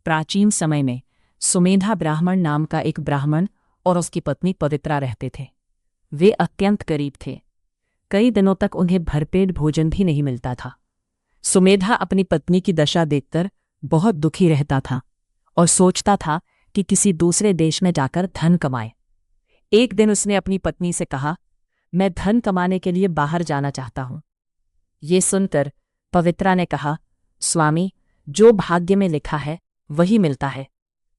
प्राचीन समय में सुमेधा ब्राह्मण नाम का एक ब्राह्मण और उसकी पत्नी पवित्रा रहते थे। वे अत्यंत गरीब थे। कई दिनों तक उन्हें भरपेट भोजन भी नहीं मिलता था। सुमेधा अपनी पत्नी की दशा देखकर बहुत दुखी रहता था और सोचता था कि किसी दूसरे देश में जाकर धन कमाए। एक दिन उसने अपनी पत्नी से कहा, मैं धन कमाने के लिए बाहर जाना चाहता हूं। ये सुनकर पवित्रा ने कहा, स्वामी, जो भाग्य में लिखा है वही मिलता है।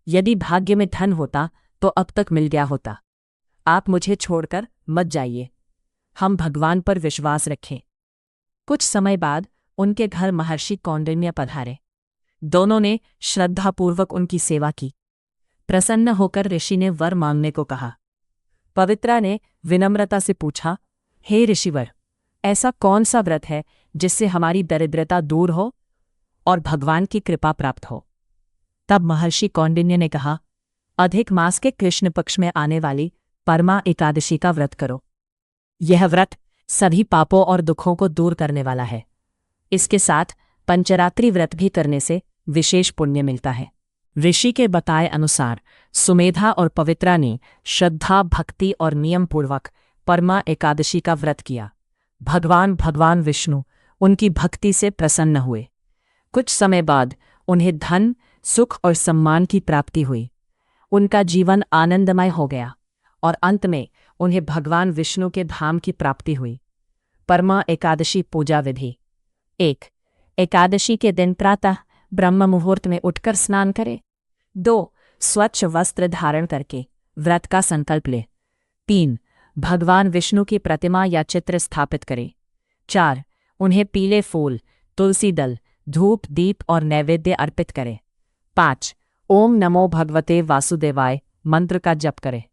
यदि भाग्य में धन होता तो अब तक मिल गया होता। आप मुझे छोड़कर मत जाइए। हम भगवान पर विश्वास रखें। कुछ समय बाद उनके घर महर्षि कौंडिन्य पधारे। दोनों ने श्रद्धापूर्वक उनकी सेवा की। प्रसन्न होकर ऋषि ने वर मांगने को कहा। पवित्रा ने विनम्रता से पूछा, हे ऋषिवर, ऐसा कौन सा व्रत है जिससे हमारी दरिद्रता दूर हो और भगवान की कृपा प्राप्त हो? तब महर्षि कौंडिन्य ने कहा, अधिक मास के कृष्ण पक्ष में आने वाली परमा एकादशी का व्रत करो। यह व्रत सभी पापों और दुखों को दूर करने वाला है। इसके साथ पंचरात्रि व्रत भी करने से विशेष पुण्य मिलता है। ऋषि के बताए अनुसार सुमेधा और पवित्रा ने श्रद्धा, भक्ति और नियम पूर्वक परमा एकादशी का व्रत किया। भगवान विष्णु उनकी भक्ति से प्रसन्न हुए। कुछ समय बाद उन्हें धन, सुख और सम्मान की प्राप्ति हुई। उनका जीवन आनंदमय हो गया और अंत में उन्हें भगवान विष्णु के धाम की प्राप्ति हुई। परमा एकादशी पूजा विधि। 1. एकादशी के दिन प्रातः ब्रह्म मुहूर्त में उठकर स्नान करें। 2. स्वच्छ वस्त्र धारण करके व्रत का संकल्प ले। 3. भगवान विष्णु की प्रतिमा या चित्र स्थापित करें। 4. उन्हें पीले फूल, तुलसी दल, धूप, दीप और नैवेद्य अर्पित करें। 5. ओम नमो भगवते वासुदेवाय मंत्र का जप करें।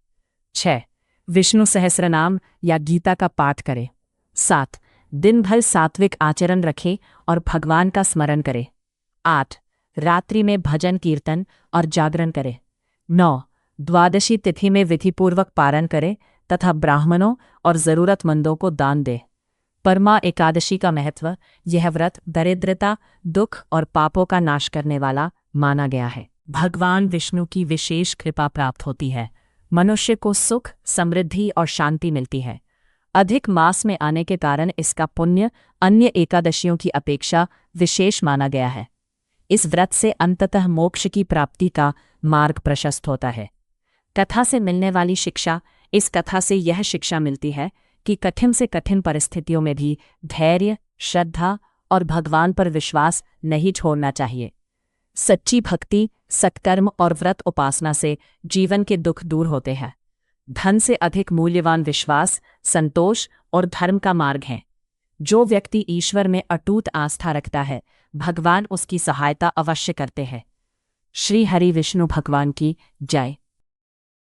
6. विष्णु सहस्रनाम या गीता का पाठ करें। 7. दिन भर सात्विक आचरण रखें और भगवान का स्मरण करें। 8. रात्रि में भजन कीर्तन और जागरण करें। 9. द्वादशी तिथि में विधिपूर्वक पारण करें तथा ब्राह्मणों और जरूरतमंदों को दान दें। परमा एकादशी का महत्व। यह व्रत दरिद्रता, दुख और पापों का नाश करने वाला माना गया है। भगवान विष्णु की विशेष कृपा प्राप्त होती है। मनुष्य को सुख, समृद्धि और शांति मिलती है। अधिक मास में आने के कारण इसका पुण्य अन्य एकादशियों की अपेक्षा विशेष माना गया है। इस व्रत से अंततः मोक्ष की प्राप्ति का मार्ग प्रशस्त होता है। कथा से मिलने वाली शिक्षा। इस कथा से यह शिक्षा मिलती है कि कठिन से कठिन परिस्थितियों में भी धैर्य, श्रद्धा और भगवान पर विश्वास नहीं छोड़ना चाहिए। सच्ची भक्ति, सत्कर्म और व्रत उपासना से जीवन के दुख दूर होते हैं। धन से अधिक मूल्यवान विश्वास, संतोष और धर्म का मार्ग है। जो व्यक्ति ईश्वर में अटूट आस्था रखता है, भगवान उसकी सहायता अवश्य करते हैं। श्री हरि विष्णु भगवान की जय।